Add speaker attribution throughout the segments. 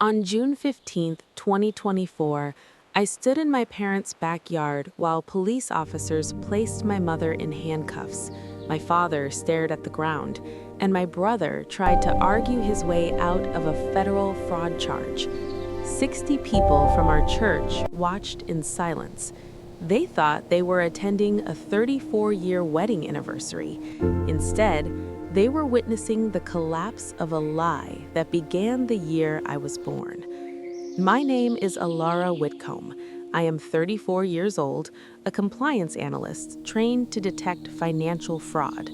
Speaker 1: On June 15, 2024, I stood in my parents' backyard while police officers placed my mother in handcuffs. My father stared at the ground, and my brother tried to argue his way out of a federal fraud charge. 60 people from our church watched in silence. They thought they were attending a 34-year wedding anniversary. Instead, they were witnessing the collapse of a lie that began the year I was born. My name is Alara Whitcomb. I am 34 years old, a compliance analyst trained to detect financial fraud.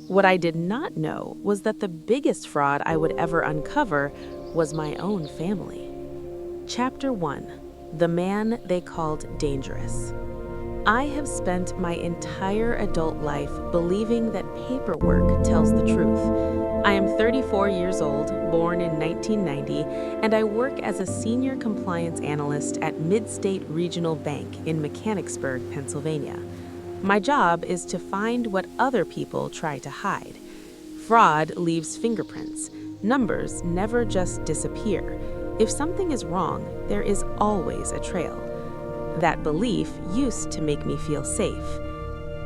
Speaker 1: What I did not know was that the biggest fraud I would ever uncover was my own family. Chapter 1: The Man They Called Dangerous. I have spent my entire adult life believing that paperwork tells the truth. I am 34 years old, born in 1990, and I work as a senior compliance analyst at Midstate Regional Bank in Mechanicsburg, Pennsylvania. My job is to find what other people try to hide. Fraud leaves fingerprints. Numbers never just disappear. If something is wrong, there is always a trail. That belief used to make me feel safe.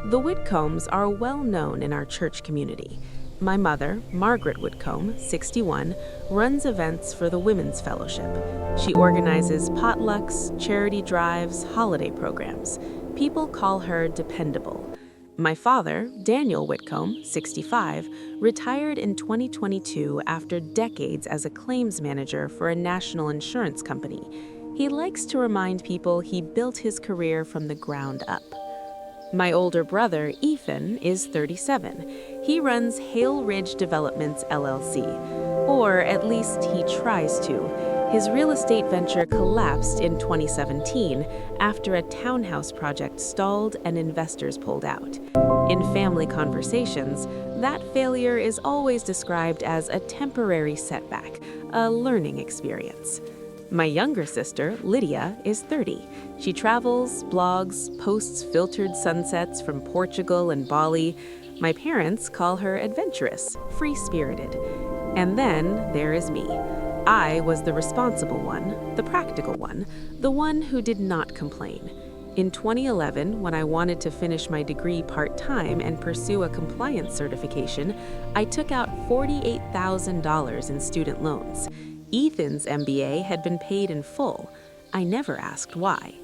Speaker 1: The Whitcombs are well known in our church community. My mother, Margaret Whitcomb, 61, runs events for the Women's Fellowship. She organizes potlucks, charity drives, holiday programs. People call her dependable. My father, Daniel Whitcomb, 65, retired in 2022 after decades as a claims manager for a national insurance company. He likes to remind people he built his career from the ground up. My older brother, Ethan, is 37. He runs Hale Ridge Developments, LLC, or at least he tries to. His real estate venture collapsed in 2017 after a townhouse project stalled and investors pulled out. In family conversations, that failure is always described as a temporary setback, a learning experience. My younger sister, Lydia, is 30. She travels, blogs, posts filtered sunsets from Portugal and Bali. My parents call her adventurous, free-spirited. And then there is me. I was the responsible one, the practical one, the one who did not complain. In 2011, when I wanted to finish my degree part-time and pursue a compliance certification, I took out $48,000 in student loans. Ethan's MBA had been paid in full. I never asked why.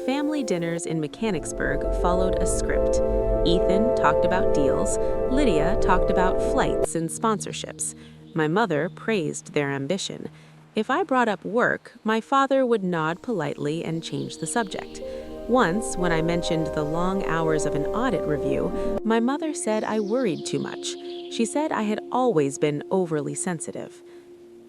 Speaker 1: Family dinners in Mechanicsburg followed a script. Ethan talked about deals, Lydia talked about flights and sponsorships. My mother praised their ambition. If I brought up work, my father would nod politely and change the subject. Once, when I mentioned the long hours of an audit review, my mother said I worried too much. She said I had always been overly sensitive.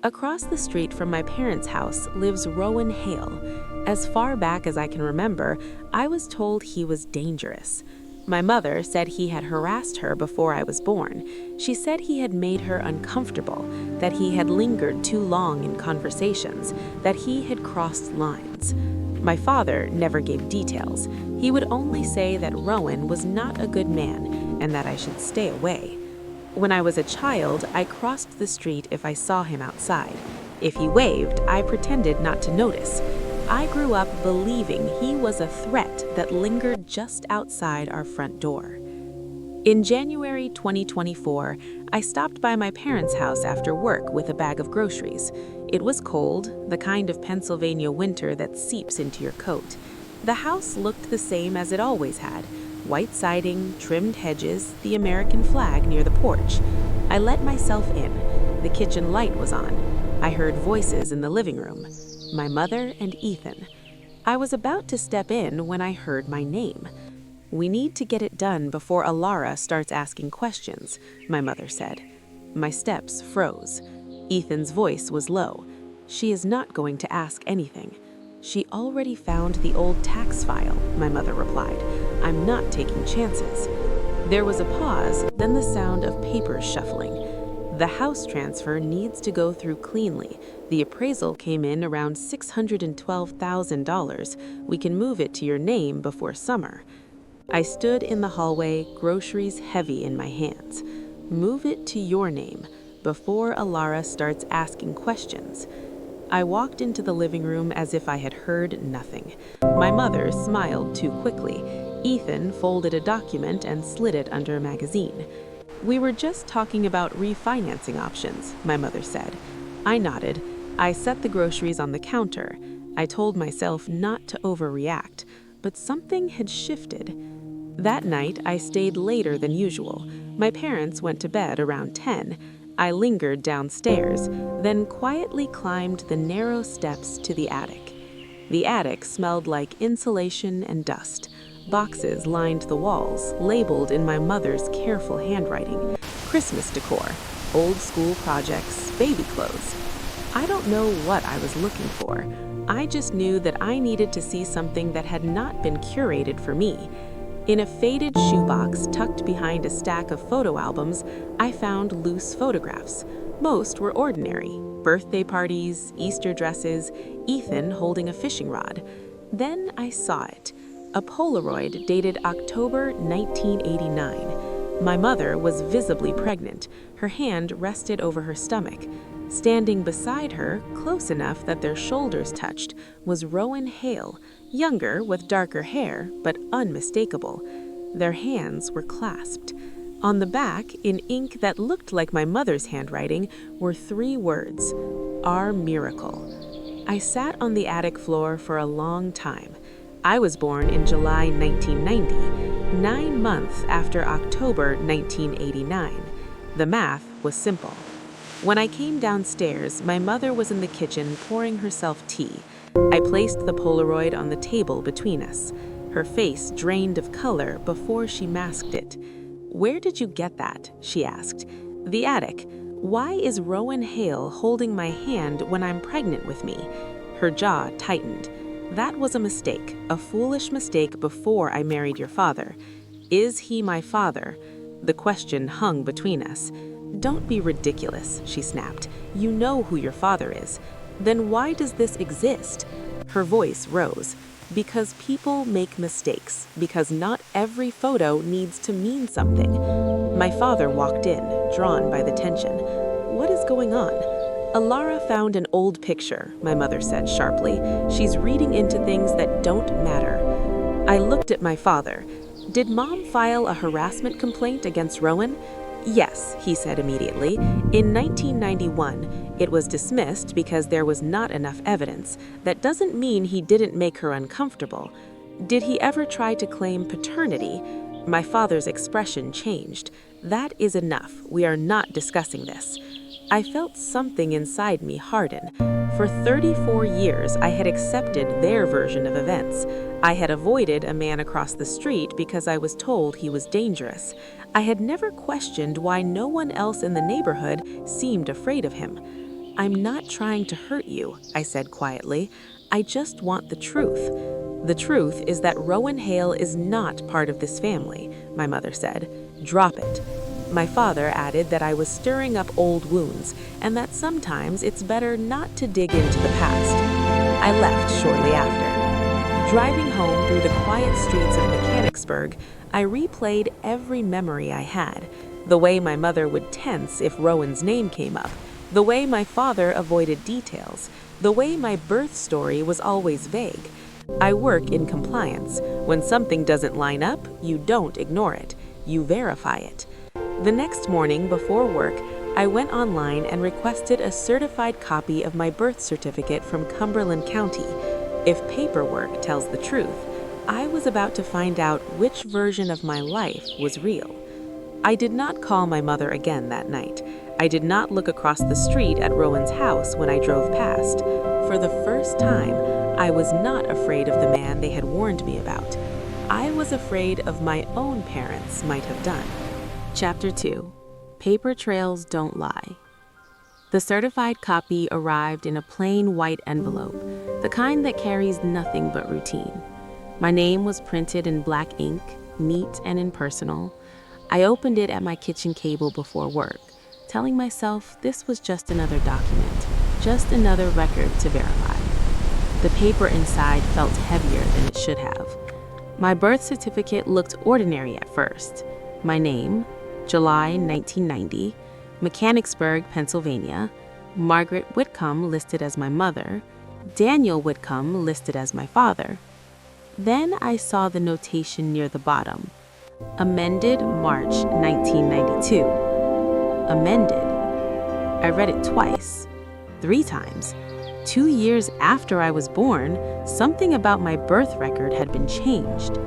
Speaker 1: Across the street from my parents' house lives Rowan Hale. As far back as I can remember, I was told he was dangerous. My mother said he had harassed her before I was born. She said he had made her uncomfortable, that he had lingered too long in conversations, that he had crossed lines. My father never gave details. He would only say that Rowan was not a good man and that I should stay away. When I was a child, I crossed the street if I saw him outside. If he waved, I pretended not to notice. I grew up believing he was a threat that lingered just outside our front door. In January 2024, I stopped by my parents' house after work with a bag of groceries. It was cold, the kind of Pennsylvania winter that seeps into your coat. The house looked the same as it always had. White siding, trimmed hedges, the American flag near the porch. I let myself in. The kitchen light was on. I heard voices in the living room. My mother and Ethan. I was about to step in when I heard my name. "We need to get it done before Alara starts asking questions," my mother said. My steps froze. Ethan's voice was low. "She is not going to ask anything." "She already found the old tax file," my mother replied. "I'm not taking chances." There was a pause, then the sound of papers shuffling. "The house transfer needs to go through cleanly. The appraisal came in around $612,000. We can move it to your name before summer." I stood in the hallway, groceries heavy in my hands. Move it to your name, before Alara starts asking questions. I walked into the living room as if I had heard nothing. My mother smiled too quickly. Ethan folded a document and slid it under a magazine. "We were just talking about refinancing options," my mother said. I nodded. I set the groceries on the counter. I told myself not to overreact, but something had shifted. That night, I stayed later than usual. My parents went to bed around 10. I lingered downstairs, then quietly climbed the narrow steps to the attic. The attic smelled like insulation and dust. Boxes lined the walls, labeled in my mother's careful handwriting. Christmas decor, old school projects, baby clothes. I don't know what I was looking for. I just knew that I needed to see something that had not been curated for me. In a faded shoebox tucked behind a stack of photo albums, I found loose photographs. Most were ordinary: birthday parties, Easter dresses, Ethan holding a fishing rod. Then I saw it. A Polaroid dated October 1989. My mother was visibly pregnant. Her hand rested over her stomach. Standing beside her, close enough that their shoulders touched, was Rowan Hale, younger with darker hair, but unmistakable. Their hands were clasped. On the back, in ink that looked like my mother's handwriting, were 3 words: "Our miracle." I sat on the attic floor for a long time. I was born in July 1990, 9 months after October 1989. The math was simple. When I came downstairs, my mother was in the kitchen pouring herself tea. I placed the Polaroid on the table between us. Her face drained of color before she masked it. "Where did you get that?" she asked. "The attic. Why is Rowan Hale holding my hand when I'm pregnant with me?" Her jaw tightened. "That was a mistake, a foolish mistake before I married your father." "Is he my father?" The question hung between us. "Don't be ridiculous," she snapped. "You know who your father is. Then why does this exist?" Her voice rose. "Because people make mistakes. Because not every photo needs to mean something." My father walked in, drawn by the tension. "What is going on?" "Alara found an old picture," my mother said sharply. "She's reading into things that don't matter." I looked at my father. "Did Mom file a harassment complaint against Rowan?" "Yes," he said immediately. "In 1991, it was dismissed because there was not enough evidence. That doesn't mean he didn't make her uncomfortable." "Did he ever try to claim paternity?" My father's expression changed. "That is enough. We are not discussing this." I felt something inside me harden. For 34 years, I had accepted their version of events. I had avoided a man across the street because I was told he was dangerous. I had never questioned why no one else in the neighborhood seemed afraid of him. "I'm not trying to hurt you," I said quietly. "I just want the truth." "The truth is that Rowan Hale is not part of this family," my mother said. "Drop it." My father added that I was stirring up old wounds and that sometimes it's better not to dig into the past. I left shortly after. Driving home through the quiet streets of Mechanicsburg, I replayed every memory I had. The way my mother would tense if Rowan's name came up. The way my father avoided details. The way my birth story was always vague. I work in compliance. When something doesn't line up, you don't ignore it. You verify it. The next morning before work, I went online and requested a certified copy of my birth certificate from Cumberland County. If paperwork tells the truth, I was about to find out which version of my life was real. I did not call my mother again that night. I did not look across the street at Rowan's house when I drove past. For the first time, I was not afraid of the man they had warned me about. I was afraid of my own parents might have done. Chapter 2. Paper Trails Don't Lie. The certified copy arrived in a plain white envelope, the kind that carries nothing but routine. My name was printed in black ink, neat and impersonal. I opened it at my kitchen table before work, telling myself this was just another document, just another record to verify. The paper inside felt heavier than it should have. My birth certificate looked ordinary at first. My name, July 1990, Mechanicsburg, Pennsylvania. Margaret Whitcomb listed as my mother, Daniel Whitcomb listed as my father. Then I saw the notation near the bottom. Amended March 1992. Amended. I read it twice, 3 times. 2 years after I was born, something about my birth record had been changed.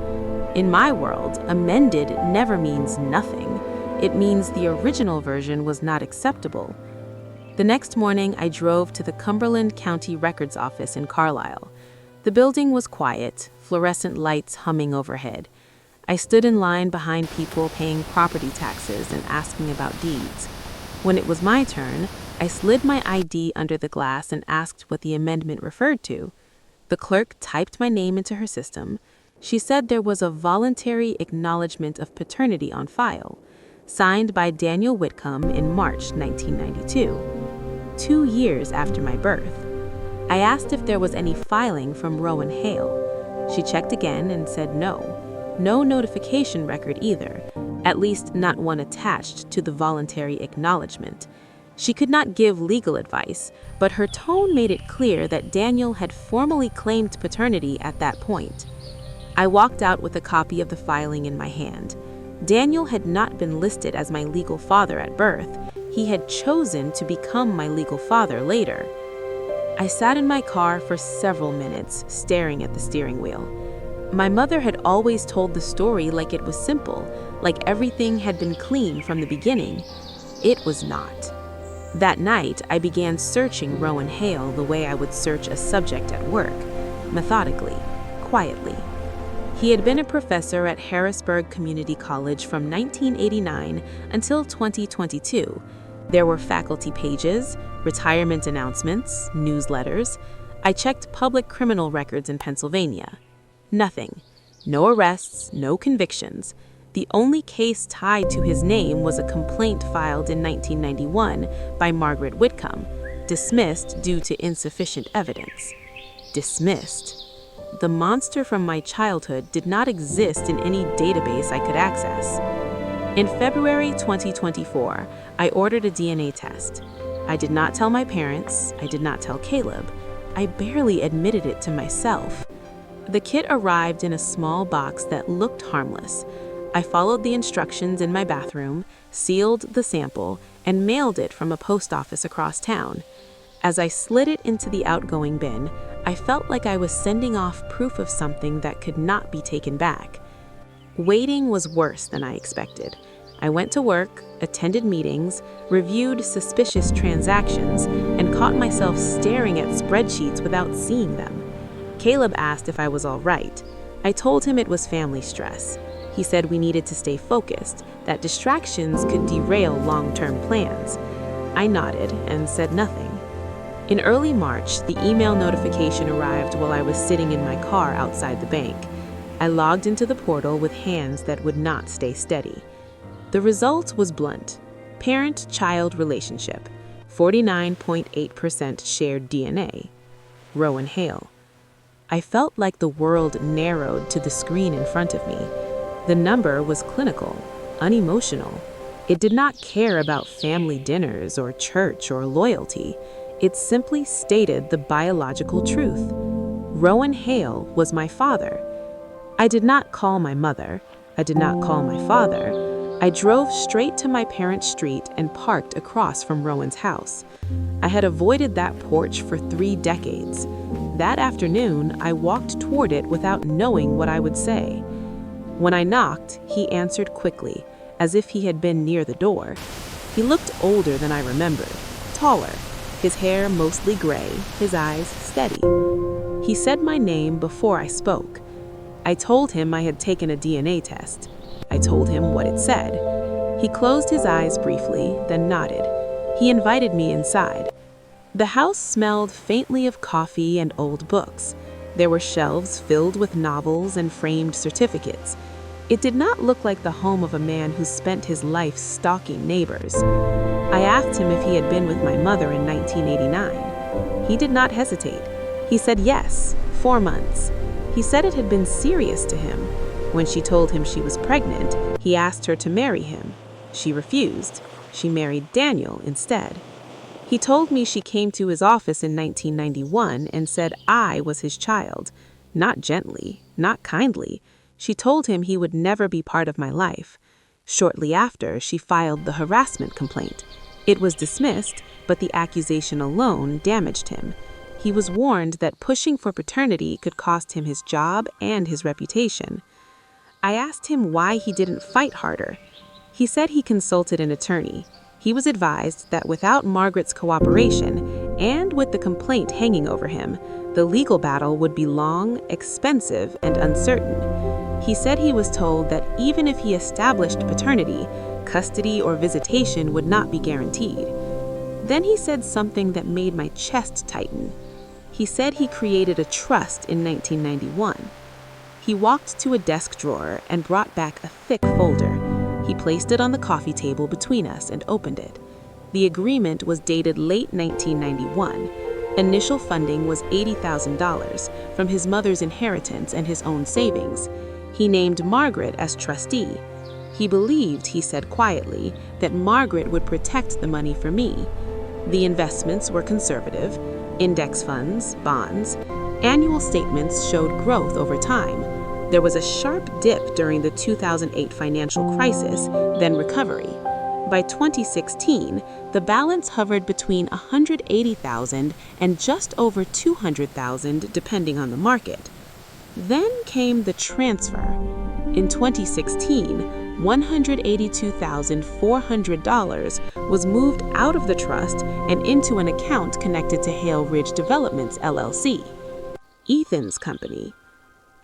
Speaker 1: In my world, amended never means nothing. It means the original version was not acceptable. The next morning, I drove to the Cumberland County Records Office in Carlisle. The building was quiet, fluorescent lights humming overhead. I stood in line behind people paying property taxes and asking about deeds. When it was my turn, I slid my ID under the glass and asked what the amendment referred to. The clerk typed my name into her system. She said there was a voluntary acknowledgement of paternity on file, signed by Daniel Whitcomb in March 1992, 2 years after my birth. I asked if there was any filing from Rowan Hale. She checked again and said no. No notification record either, at least not one attached to the voluntary acknowledgement. She could not give legal advice, but her tone made it clear that Daniel had formally claimed paternity at that point. I walked out with a copy of the filing in my hand. Daniel had not been listed as my legal father at birth. He had chosen to become my legal father later. I sat in my car for several minutes, staring at the steering wheel. My mother had always told the story like it was simple, like everything had been clean from the beginning. It was not. That night, I began searching Rowan Hale the way I would search a subject at work, methodically, quietly. He had been a professor at Harrisburg Community College from 1989 until 2022. There were faculty pages, retirement announcements, newsletters. I checked public criminal records in Pennsylvania. Nothing. No arrests, no convictions. The only case tied to his name was a complaint filed in 1991 by Margaret Whitcomb, dismissed due to insufficient evidence. Dismissed. The monster from my childhood did not exist in any database I could access. In February 2024, I ordered a DNA test. I did not tell my parents. I did not tell Caleb. I barely admitted it to myself. The kit arrived in a small box that looked harmless. I followed the instructions in my bathroom, sealed the sample, and mailed it from a post office across town. As I slid it into the outgoing bin, I felt like I was sending off proof of something that could not be taken back. Waiting was worse than I expected. I went to work, attended meetings, reviewed suspicious transactions, and caught myself staring at spreadsheets without seeing them. Caleb asked if I was all right. I told him it was family stress. He said we needed to stay focused, that distractions could derail long-term plans. I nodded and said nothing. In early March, the email notification arrived while I was sitting in my car outside the bank. I logged into the portal with hands that would not stay steady. The result was blunt. Parent-child relationship. 49.8% shared DNA. Rowan Hale. I felt like the world narrowed to the screen in front of me. The number was clinical, unemotional. It did not care about family dinners or church or loyalty. It simply stated the biological truth. Rowan Hale was my father. I did not call my mother. I did not call my father. I drove straight to my parents' street and parked across from Rowan's house. I had avoided that porch for 3 decades. That afternoon, I walked toward it without knowing what I would say. When I knocked, he answered quickly, as if he had been near the door. He looked older than I remembered, taller, his hair mostly gray, his eyes steady. He said my name before I spoke. I told him I had taken a DNA test. I told him what it said. He closed his eyes briefly, then nodded. He invited me inside. The house smelled faintly of coffee and old books. There were shelves filled with novels and framed certificates. It did not look like the home of a man who spent his life stalking neighbors. I asked him if he had been with my mother in 1989. He did not hesitate. He said yes, 4 months. He said it had been serious to him. When she told him she was pregnant, he asked her to marry him. She refused. She married Daniel instead.
Speaker 2: He told me she came to his office in 1991 and said I was his child. Not gently, not kindly. She told him he would never be part of my life. Shortly after, she filed the harassment complaint. It was dismissed, but the accusation alone damaged him. He was warned that pushing for paternity could cost him his job and his reputation. I asked him why he didn't fight harder. He said he consulted an attorney. He was advised that without Margaret's cooperation, and with the complaint hanging over him, the legal battle would be long, expensive, and uncertain. He said he was told that even if he established paternity, custody or visitation would not be guaranteed. Then he said something that made my chest tighten. He said he created a trust in 1991. He walked to a desk drawer and brought back a thick folder. He placed it on the coffee table between us and opened it. The agreement was dated late 1991. Initial funding was $80,000 from his mother's inheritance and his own savings. He named Margaret as trustee. He believed, he said quietly, that Margaret would protect the money for me. The investments were conservative, index funds, bonds. Annual statements showed growth over time. There was a sharp dip during the 2008 financial crisis, then recovery. By 2016, the balance hovered between $180,000 and just over $200,000 depending on the market. Then came the transfer. In 2016, $182,400 was moved out of the trust and into an account connected to Hale Ridge Developments, LLC, Ethan's company.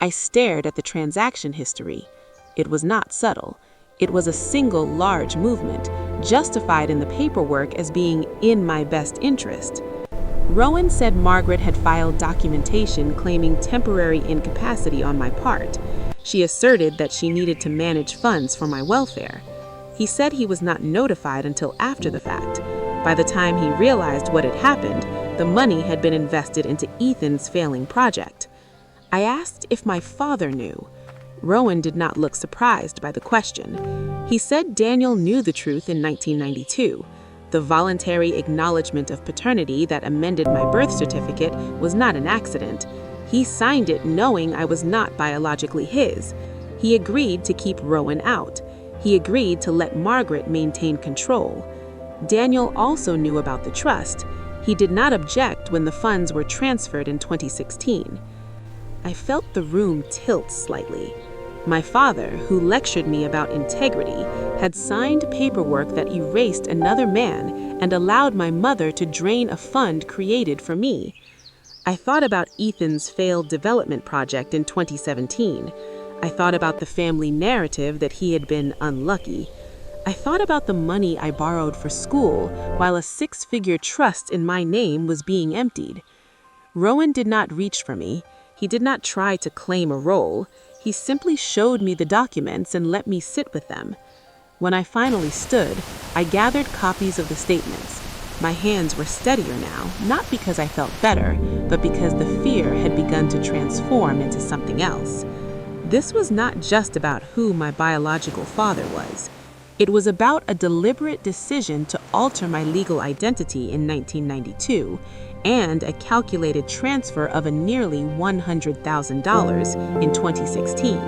Speaker 2: I stared at the transaction history. It was not subtle. It was a single large movement, justified in the paperwork as being in my best interest. Rowan said Margaret had filed documentation claiming temporary incapacity on my part. She asserted that she needed to manage funds for my welfare. He said he was not notified until after the fact. By the time he realized what had happened, the money had been invested into Ethan's failing project. I asked if my father knew. Rowan did not look surprised by the question. He said Daniel knew the truth in 1992. The voluntary acknowledgement of paternity that amended my birth certificate was not an accident. He signed it knowing I was not biologically his. He agreed to keep Rowan out. He agreed to let Margaret maintain control. Daniel also knew about the trust. He did not object when the funds were transferred in 2016. I felt the room tilt slightly. My father, who lectured me about integrity, had signed paperwork that erased another man and allowed my mother to drain a fund created for me. I thought about Ethan's failed development project in 2017. I thought about the family narrative that he had been unlucky. I thought about the money I borrowed for school while a six-figure trust in my name was being emptied. Rowan did not reach for me. He did not try to claim a role. He simply showed me the documents and let me sit with them. When I finally stood, I gathered copies of the statements. My hands were steadier now, not because I felt better, but because the fear had begun to transform into something else. This was not just about who my biological father was. It was about a deliberate decision to alter my legal identity in 1992 and a calculated transfer of a nearly $100,000 in 2016.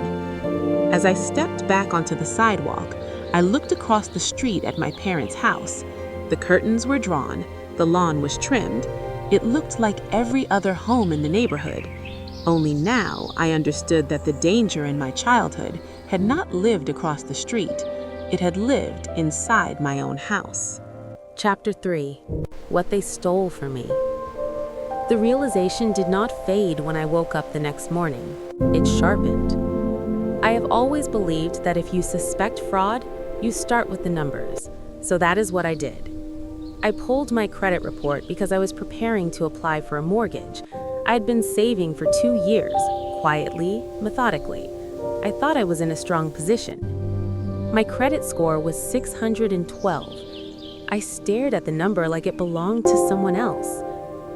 Speaker 2: As I stepped back onto the sidewalk, I looked across the street at my parents' house. The curtains were drawn, the lawn was trimmed. It looked like every other home in the neighborhood. Only now I understood that the danger in my childhood had not lived across the street. It had lived inside my own house.
Speaker 1: Chapter 3. What they stole from me. The realization did not fade when I woke up the next morning. It sharpened. I have always believed that if you suspect fraud, you start with the numbers. So that is what I did. I pulled my credit report because I was preparing to apply for a mortgage. I had been saving for 2 years, quietly, methodically. I thought I was in a strong position. My credit score was 612. I stared at the number like it belonged to someone else.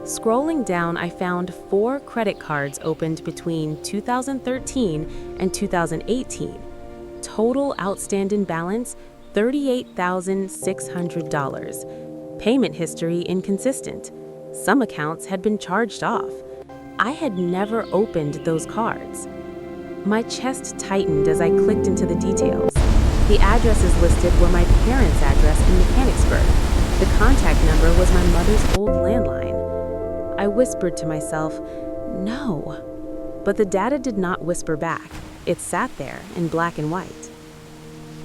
Speaker 1: Scrolling down, I found 4 credit cards opened between 2013 and 2018. Total outstanding balance, $38,600. Payment history inconsistent. Some accounts had been charged off. I had never opened those cards. My chest tightened as I clicked into the details. The addresses listed were my parents' address in Mechanicsburg. The contact number was my mother's old landline. I whispered to myself, "No." But the data did not whisper back. It sat there in black and white.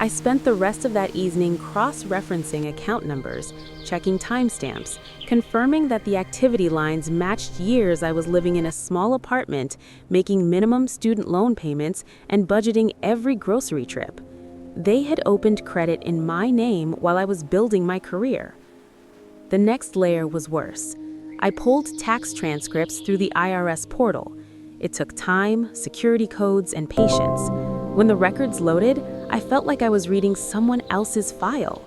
Speaker 1: I spent the rest of that evening cross-referencing account numbers, checking timestamps, confirming that the activity lines matched years I was living in a small apartment, making minimum student loan payments, and budgeting every grocery trip. They had opened credit in my name while I was building my career. The next layer was worse. I pulled tax transcripts through the IRS portal. It took time, security codes, and patience. When the records loaded, I felt like I was reading someone else's file.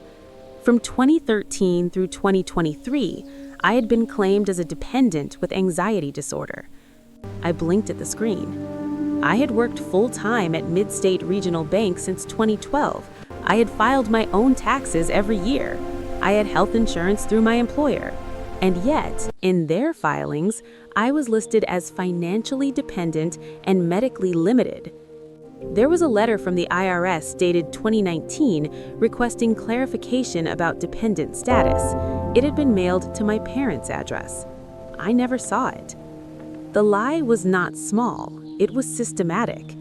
Speaker 1: From 2013 through 2023, I had been claimed as a dependent with anxiety disorder. I blinked at the screen. I had worked full-time at Mid-State Regional Bank since 2012. I had filed my own taxes every year. I had health insurance through my employer. And yet, in their filings, I was listed as financially dependent and medically limited. There was a letter from the IRS dated 2019 requesting clarification about dependent status. It had been mailed to my parents' address. I never saw it. The lie was not small, it was systematic.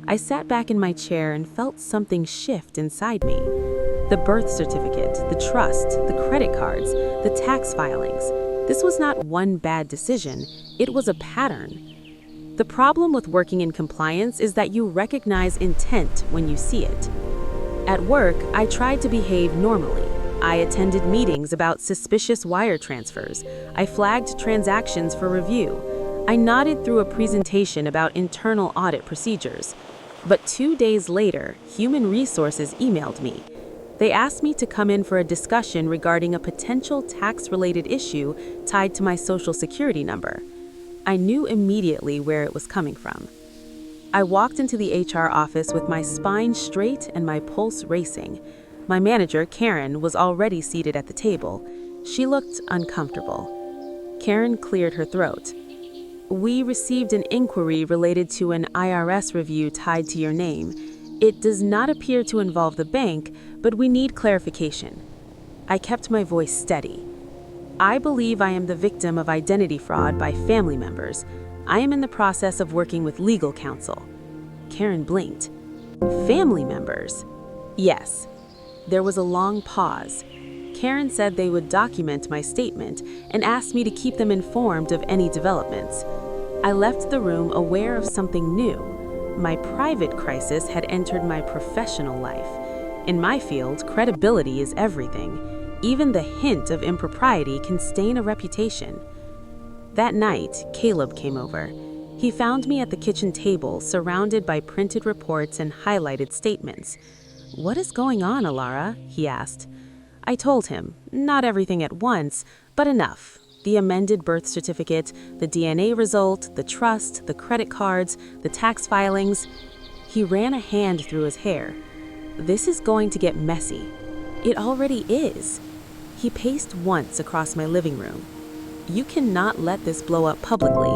Speaker 1: I sat back in my chair and felt something shift inside me. The birth certificate, the trust, the credit cards, the tax filings. This was not one bad decision, it was a pattern. The problem with working in compliance is that you recognize intent when you see it. At work, I tried to behave normally. I attended meetings about suspicious wire transfers. I flagged transactions for review. I nodded through a presentation about internal audit procedures. But 2 days later, Human Resources emailed me. They asked me to come in for a discussion regarding a potential tax-related issue tied to my Social Security number. I knew immediately where it was coming from. I walked into the HR office with my spine straight and my pulse racing. My manager, Karen, was already seated at the table. She looked uncomfortable. Karen cleared her throat. "We received an inquiry related to an IRS review tied to your name. It does not appear to involve the bank, but we need clarification." I kept my voice steady. "I believe I am the victim of identity fraud by family members. I am in the process of working with legal counsel." Karen blinked. "Family members?" "Yes." There was a long pause. Karen said they would document my statement and asked me to keep them informed of any developments. I left the room aware of something new. My private crisis had entered my professional life. In my field, credibility is everything. Even the hint of impropriety can stain a reputation. That night, Caleb came over. He found me at the kitchen table, surrounded by printed reports and highlighted statements. "What is going on, Alara?" he asked. I told him, not everything at once, but enough. The amended birth certificate, the DNA result, the trust, the credit cards, the tax filings. He ran a hand through his hair. "This is going to get messy." "It already is." He paced once across my living room. "You cannot let this blow up publicly.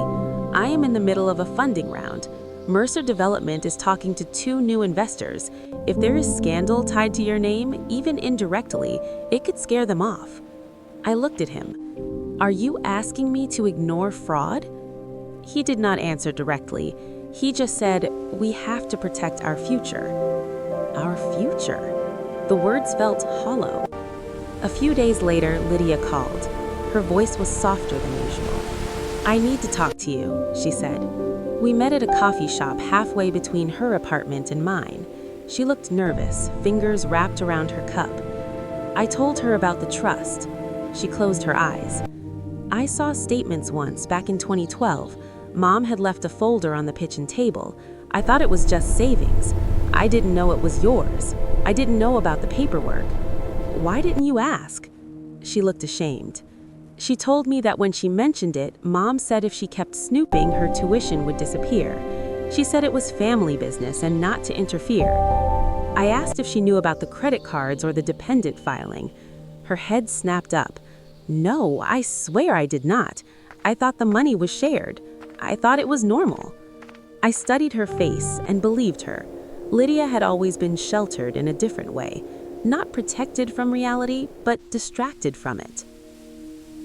Speaker 1: I am in the middle of a funding round. Mercer Development is talking to 2 new investors. If there is scandal tied to your name, even indirectly, it could scare them off." I looked at him. "Are you asking me to ignore fraud?" He did not answer directly. He just said, "We have to protect our future." Our future? The words felt hollow. A few days later, Lydia called. Her voice was softer than usual. "I need to talk to you," she said. We met at a coffee shop halfway between her apartment and mine. She looked nervous, fingers wrapped around her cup. I told her about the trust. She closed her eyes. "I saw statements once, back in 2012. Mom had left a folder on the kitchen table. I thought it was just savings. I didn't know it was yours. I didn't know about the paperwork." "Why didn't you ask?" She looked ashamed. She told me that when she mentioned it, Mom said if she kept snooping, her tuition would disappear. She said it was family business and not to interfere. I asked if she knew about the credit cards or the dependent filing.
Speaker 2: Her head snapped up. "No, I swear I did not. I thought the money was shared. I thought it was normal." I studied her face and believed her. Lydia had always been sheltered in a different way, not protected from reality, but distracted from it.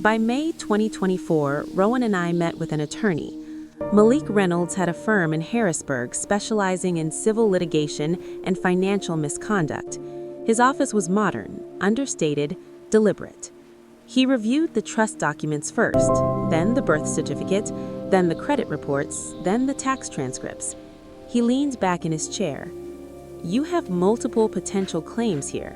Speaker 2: By May 2024, Rowan and I met with an attorney. Malik Reynolds had a firm in Harrisburg specializing in civil litigation and financial misconduct. His office was modern, understated, deliberate. He reviewed the trust documents first, then the birth certificate, then the credit reports, then the tax transcripts. He leaned back in his chair. "You have multiple potential claims here: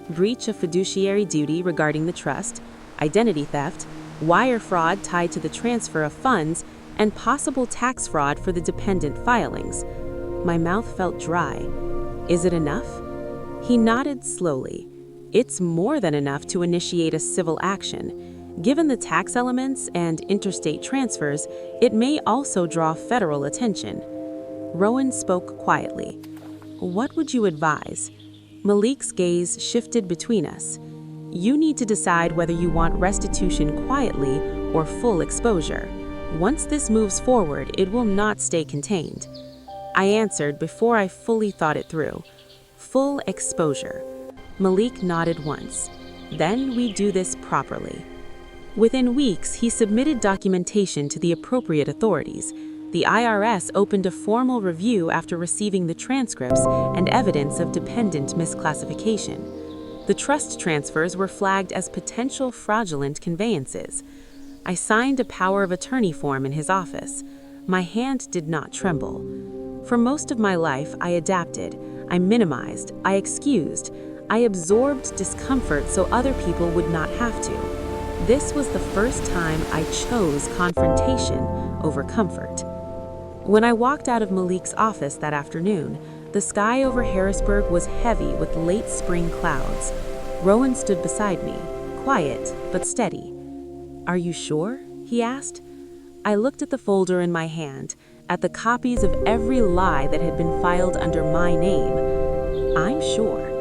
Speaker 2: breach of fiduciary duty regarding the trust, identity theft, wire fraud tied to the transfer of funds, and possible tax fraud for the dependent filings." My mouth felt dry. "Is it enough?" He nodded slowly. "It's more than enough to initiate a civil action. Given the tax elements and interstate transfers, it may also draw federal attention." Rowan spoke quietly. "What would you advise?" Malik's gaze shifted between us. "You need to decide whether you want restitution quietly or full exposure. Once this moves forward, it will not stay contained." I answered before I fully thought it through. "Full exposure." Malik nodded once. "Then we do this properly." Within weeks, he submitted documentation to the appropriate authorities. The IRS opened a formal review after receiving the transcripts and evidence of dependent misclassification. The trust transfers were flagged as potential fraudulent conveyances. I signed a power of attorney form in his office. My hand did not tremble. For most of my life, I adapted. I minimized. I excused. I absorbed discomfort so other people would not have to. This was the first time I chose confrontation over comfort. When I walked out of Malik's office that afternoon, the sky over Harrisburg was heavy with late spring clouds. Rowan stood beside me, quiet but steady. "Are you sure?" he asked. I looked at the folder in my hand, at the copies of every lie that had been filed under my name. "I'm sure."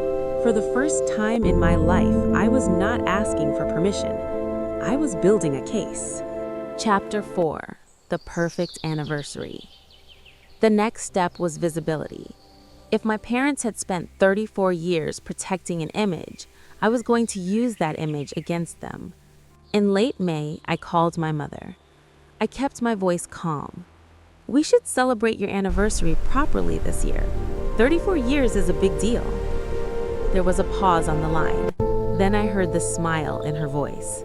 Speaker 2: For the first time in my life, I was not asking for permission. I was building a case.
Speaker 1: Chapter 4: The Perfect Anniversary. The next step was visibility. If my parents had spent 34 years protecting an image, I was going to use that image against them. In late May, I called my mother. I kept my voice calm. "We should celebrate your anniversary properly this year. 34 years is a big deal." There was a pause on the line. Then I heard the smile in her voice.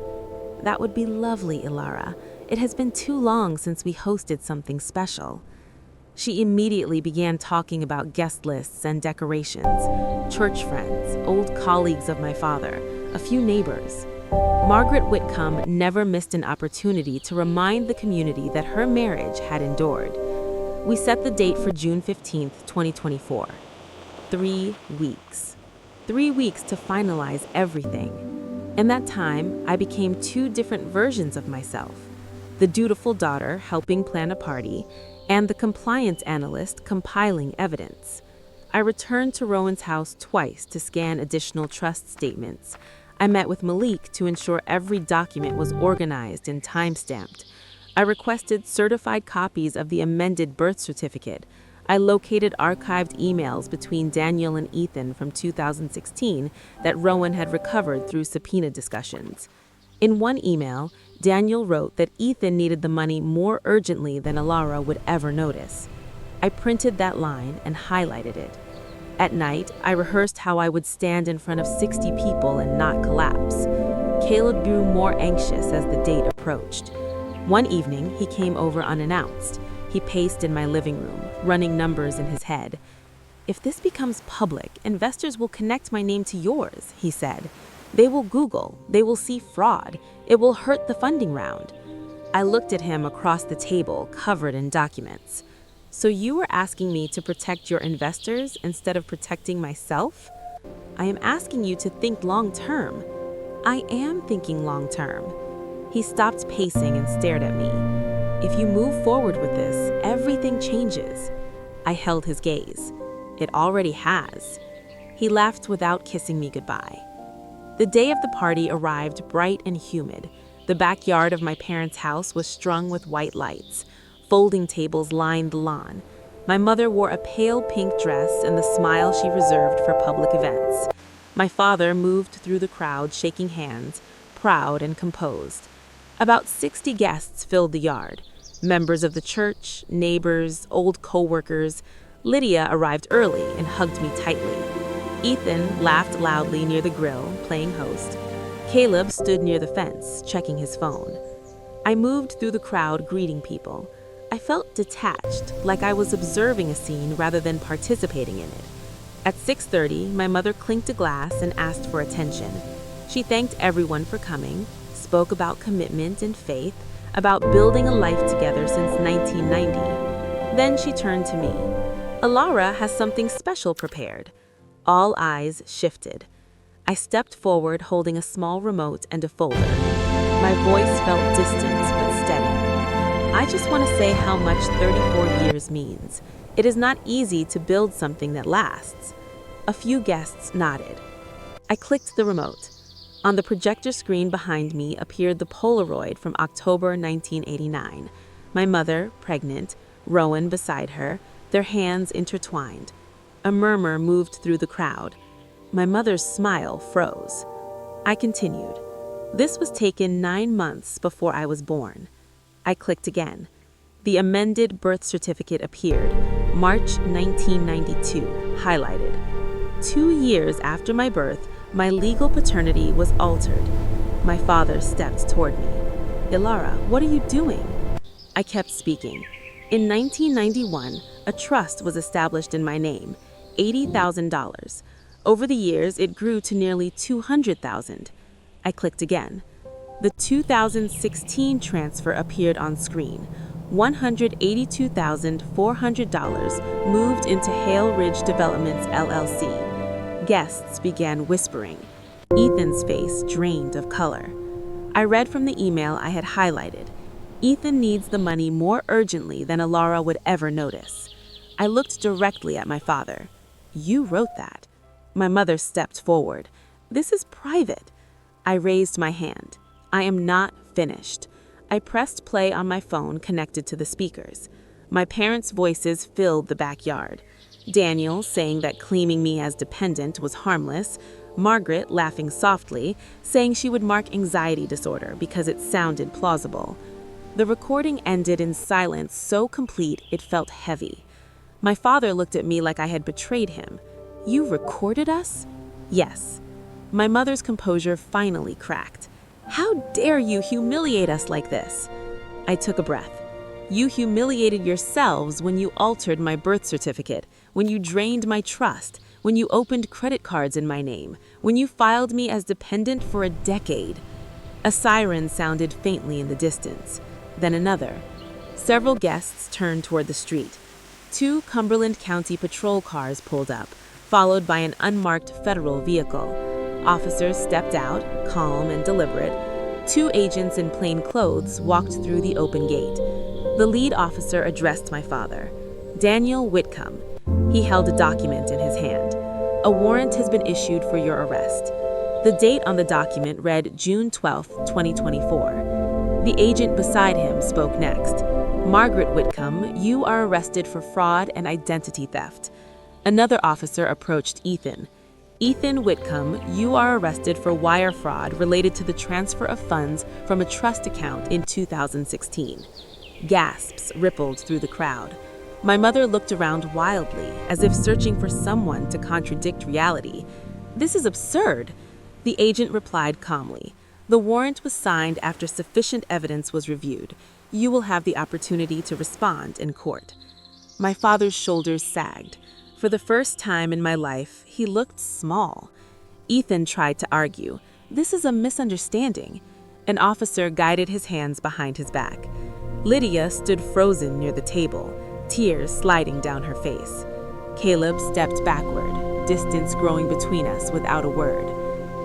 Speaker 1: "That would be lovely, Ilara. It has been too long since we hosted something special." She immediately began talking about guest lists and decorations, church friends, old colleagues of my father, a few neighbors. Margaret Whitcomb never missed an opportunity to remind the community that her marriage had endured. We set the date for June 15th, 2024. 3 weeks. 3 weeks to finalize everything. In that time, I became 2 different versions of myself: the dutiful daughter helping plan a party, and the compliance analyst compiling evidence. I returned to Rowan's house twice to scan additional trust statements. I met with Malik to ensure every document was organized and time-stamped. I requested certified copies of the amended birth certificate. I located archived emails between Daniel and Ethan from 2016 that Rowan had recovered through subpoena discussions. In one email, Daniel wrote that Ethan needed the money more urgently than Ilara would ever notice. I printed that line and highlighted it. At night, I rehearsed how I would stand in front of 60 people and not collapse. Caleb grew more anxious as the date approached. One evening, he came over unannounced. He paced in my living room, running numbers in his head. "If this becomes public, investors will connect my name to yours," he said. "They will Google, they will see fraud. It will hurt the funding round." I looked at him across the table, covered in documents. "So you were asking me to protect your investors instead of protecting myself?" "I am asking you to think long-term." "I am thinking long-term." He stopped pacing and stared at me. "If you move forward with this, everything changes." I held his gaze. "It already has." He laughed without kissing me goodbye. The day of the party arrived bright and humid. The backyard of my parents' house was strung with white lights. Folding tables lined the lawn. My mother wore a pale pink dress and the smile she reserved for public events. My father moved through the crowd shaking hands, proud and composed. About 60 guests filled the yard. Members of the church, neighbors, old co-workers. Lydia arrived early and hugged me tightly. Ethan laughed loudly near the grill, playing host. Caleb stood near the fence, checking his phone. I moved through the crowd greeting people. I felt detached, like I was observing a scene rather than participating in it. At 6:30, my mother clinked a glass and asked for attention. She thanked everyone for coming, spoke about commitment and faith, about building a life together since 1990. Then she turned to me. Alara has something special prepared. All eyes shifted. I stepped forward holding a small remote and a folder. My voice felt distant but steady. I just want to say how much 34 years means. It is not easy to build something that lasts. A few guests nodded. I clicked the remote. On the projector screen behind me appeared the Polaroid from October 1989. My mother, pregnant, Rowan beside her, their hands intertwined. A murmur moved through the crowd. My mother's smile froze. I continued. This was taken 9 months before I was born. I clicked again. The amended birth certificate appeared, March 1992, highlighted. 2 years after my birth, my legal paternity was altered. My father stepped toward me. Ilara, what are you doing? I kept speaking. In 1991, a trust was established in my name, $80,000. Over the years, it grew to nearly $200,000. I clicked again. The 2016 transfer appeared on screen. $182,400 moved into Hale Ridge Developments, LLC. Guests began whispering. Ethan's face drained of color. I read from the email I had highlighted. Ethan needs the money more urgently than Alara would ever notice. I looked directly at my father. You wrote that. My mother stepped forward. This is private. I raised my hand. I am not finished. I pressed play on my phone connected to the speakers. My parents' voices filled the backyard. Daniel saying that claiming me as dependent was harmless. Margaret laughing softly, saying she would mark anxiety disorder because it sounded plausible. The recording ended in silence so complete it felt heavy. My father looked at me like I had betrayed him. You recorded us? Yes. My mother's composure finally cracked. How dare you humiliate us like this? I took a breath. You humiliated yourselves when you altered my birth certificate, when you drained my trust, when you opened credit cards in my name, when you filed me as dependent for a decade. A siren sounded faintly in the distance, then another. Several guests turned toward the street. 2 Cumberland County patrol cars pulled up, followed by an unmarked federal vehicle. Officers stepped out, calm and deliberate. 2 agents in plain clothes walked through the open gate. The lead officer addressed my father. Daniel Whitcomb. He held a document in his hand. A warrant has been issued for your arrest. The date on the document read June 12, 2024. The agent beside him spoke next. Margaret Whitcomb, you are arrested for fraud and identity theft. Another officer approached Ethan. Ethan Whitcomb, you are arrested for wire fraud related to the transfer of funds from a trust account in 2016. Gasps rippled through the crowd. My mother looked around wildly, as if searching for someone to contradict reality. This is absurd. The agent replied calmly. The warrant was signed after sufficient evidence was reviewed. You will have the opportunity to respond in court. My father's shoulders sagged. For the first time in my life, he looked small. Ethan tried to argue. This is a misunderstanding. An officer guided his hands behind his back. Lydia stood frozen near the table, tears sliding down her face. Caleb stepped backward, distance growing between us without a word.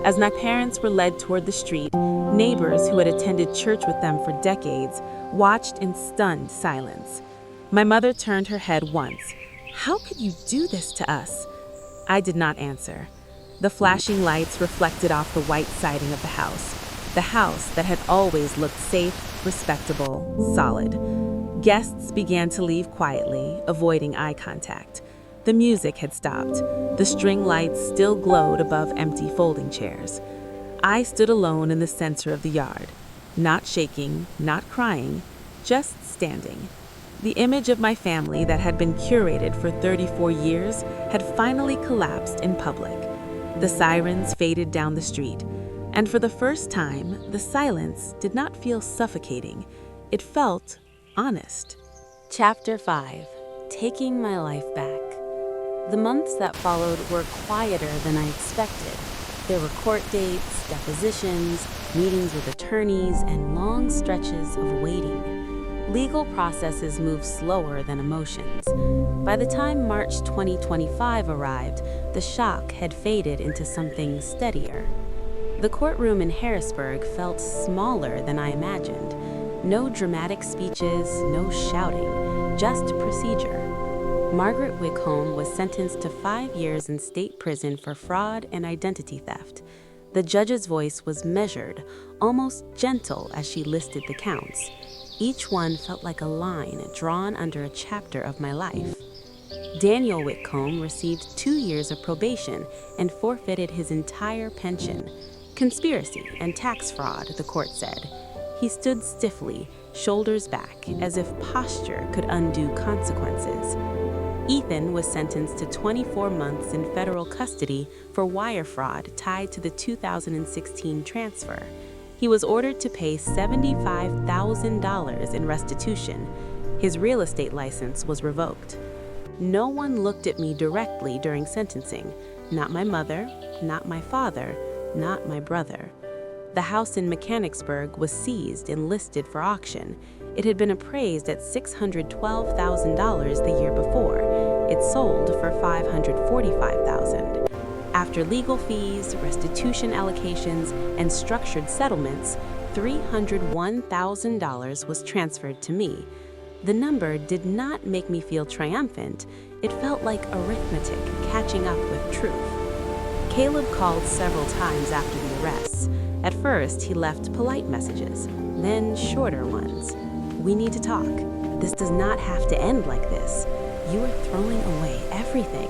Speaker 1: As my parents were led toward the street, neighbors who had attended church with them for decades watched in stunned silence. My mother turned her head once. How could you do this to us? I did not answer.
Speaker 2: The flashing lights reflected off the white siding of the house that had always looked safe, respectable, solid. Guests began to leave quietly, avoiding eye contact. The music had stopped. The string lights still glowed above empty folding chairs. I stood alone in the center of the yard, not shaking, not crying, just standing. The image of my family that had been curated for 34 years had finally collapsed in public. The sirens faded down the street, and for the first time, the silence did not feel suffocating. It felt honest.
Speaker 1: Chapter 5. Taking My Life Back. The months that followed were quieter than I expected. There were court dates, depositions, meetings with attorneys, and long stretches of waiting. Legal processes move slower than emotions. By the time March 2025 arrived, the shock had faded into something steadier. The courtroom in Harrisburg felt smaller than I imagined. No dramatic speeches, no shouting, just procedure. Margaret Wickholm was sentenced to 5 years in state prison for fraud and identity theft. The judge's voice was measured, almost gentle as she listed the counts. Each one felt like a line drawn under a chapter of my life. Daniel Whitcomb received 2 years of probation and forfeited his entire pension. Conspiracy and tax fraud, the court said. He stood stiffly, shoulders back, as if posture could undo consequences. Ethan was sentenced to 24 months in federal custody for wire fraud tied to the 2016 transfer. He was ordered to pay $75,000 in restitution. His real estate license was revoked. No one looked at me directly during sentencing. Not my mother, not my father, not my brother. The house in Mechanicsburg was seized and listed for auction. It had been appraised at $612,000 the year before. It sold for $545,000. After legal fees, restitution allocations, and structured settlements, $301,000 was transferred to me. The number did not make me feel triumphant. It felt like arithmetic catching up with truth. Caleb called several times after the arrests. At first, he left polite messages, then shorter ones. "We need to talk. This does not have to end like this. You are throwing away everything."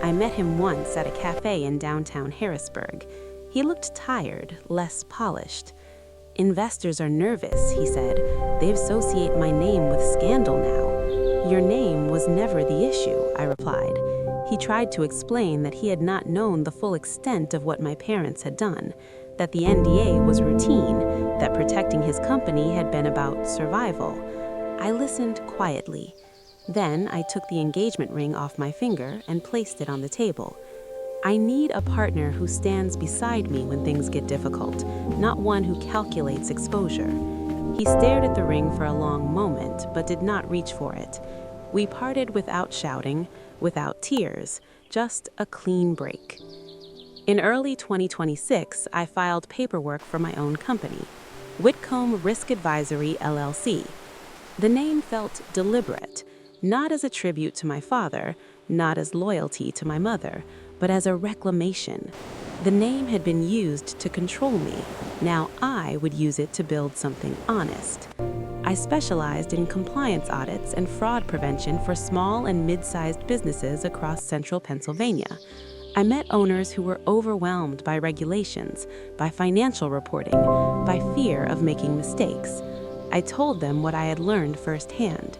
Speaker 1: I met him once at a cafe in downtown Harrisburg. He looked tired, less polished. "Investors are nervous," he said. "They associate my name with scandal now." "Your name was never the issue," I replied. He tried to explain that he had not known the full extent of what my parents had done, that the NDA was routine, that protecting his company had been about survival. I listened quietly. Then I took the engagement ring off my finger and placed it on the table. I need a partner who stands beside me when things get difficult, not one who calculates exposure. He stared at the ring for a long moment, but did not reach for it. We parted without shouting, without tears, just a clean break. In early 2026, I filed paperwork for my own company, Whitcomb Risk Advisory, LLC. The name felt deliberate, not as a tribute to my father, not as loyalty to my mother, but as a reclamation. The name had been used to control me. Now I would use it to build something honest. I specialized in compliance audits and fraud prevention for small and mid-sized businesses across central Pennsylvania. I met owners who were overwhelmed by regulations, by financial reporting, by fear of making mistakes. I told them what I had learned firsthand.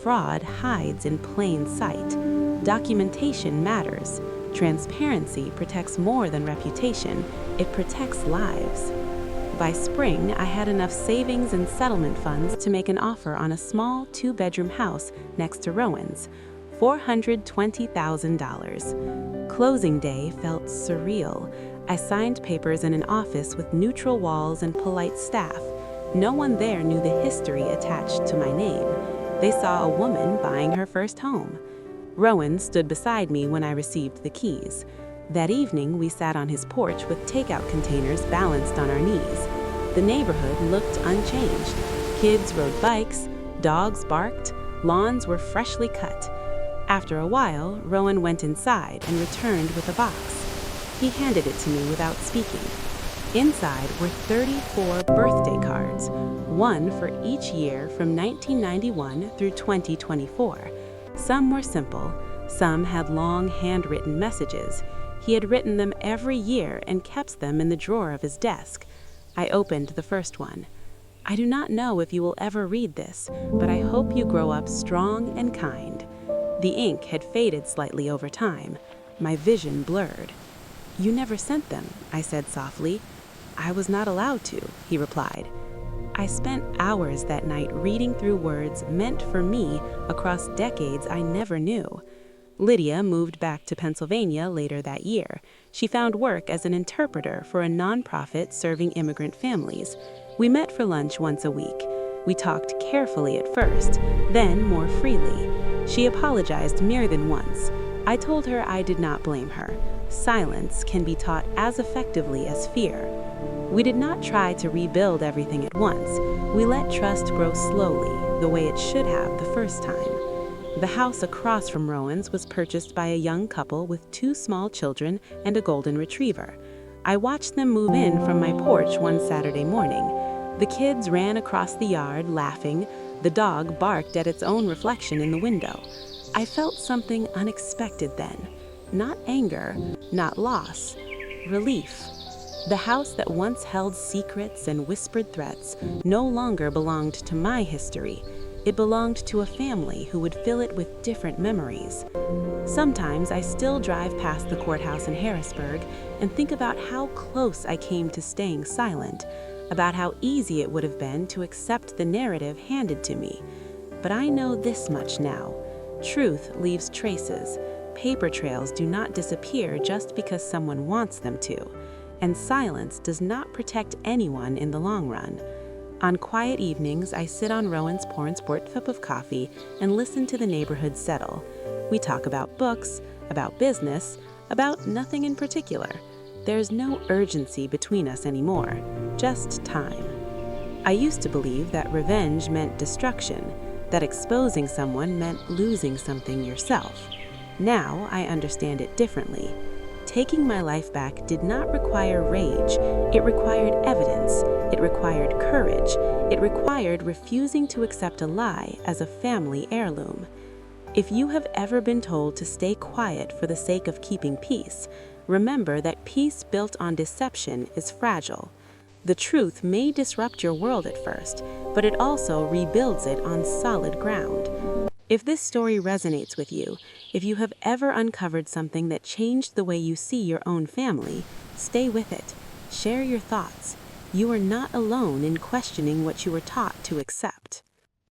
Speaker 1: Fraud hides in plain sight. Documentation matters. Transparency protects more than reputation. It protects lives. By spring, I had enough savings and settlement funds to make an offer on a small 2-bedroom house next to Rowan's, $420,000. Closing day felt surreal. I signed papers in an office with neutral walls and polite staff. No one there knew the history attached to my name. They saw a woman buying her first home. Rowan stood beside me when I received the keys. That evening, we sat on his porch with takeout containers balanced on our knees. The neighborhood looked unchanged. Kids rode bikes, dogs barked, lawns were freshly cut. After a while, Rowan went inside and returned with a box.
Speaker 2: He handed it to me without speaking. Inside were 34 birthday cards, one for each year from 1991 through 2024. Some were simple, some had long handwritten messages. He had written them every year and kept them in the drawer of his desk. I opened the first one. I do not know if you will ever read this, but I hope you grow up strong and kind. The ink had faded slightly over time. My vision blurred. You never sent them, I said softly. I was not allowed to, he replied. I spent hours that night reading through words meant for me across decades I never knew. Lydia moved back to Pennsylvania later that year. She found work as an interpreter for a nonprofit serving immigrant families. We met for lunch once a week. We talked carefully at first, then more freely. She apologized more than once. I told her I did not blame her. Silence can be taught as effectively as fear. We did not try to rebuild everything at once. We let trust grow slowly, the way it should have the first time. The house across from Rowan's was purchased by a young couple with 2 small children and a golden retriever. I watched them move in from my porch one Saturday morning. The kids ran across the yard, laughing. The dog barked at its own reflection in the window. I felt something unexpected then. Not anger, not loss, relief. The house that once held secrets and whispered threats no longer belonged to my history. It belonged to a family who would fill it with different memories. Sometimes I still drive past the courthouse in Harrisburg and think about how close I came to staying silent, about how easy it would have been to accept the narrative handed to me. But I know this much now. Truth leaves traces. Paper trails do not disappear just because someone wants them to. And silence does not protect anyone in the long run. On quiet evenings, I sit on Rowan's porch with a cup of coffee and listen to the neighborhood settle. We talk about books, about business, about nothing in particular. There's no urgency between us anymore, just time. I used to believe that revenge meant destruction, that exposing someone meant losing something yourself. Now I understand it differently. Taking my life back did not require rage. It required evidence. It required courage. It required refusing to accept a lie as a family heirloom. If you have ever been told to stay quiet for the sake of keeping peace, remember that peace built on deception is fragile. The truth may disrupt your world at first, but it also rebuilds it on solid ground. If this story resonates with you, if you have ever uncovered something that changed the way you see your own family, stay with it. Share your thoughts. You are not alone in questioning what you were taught to accept.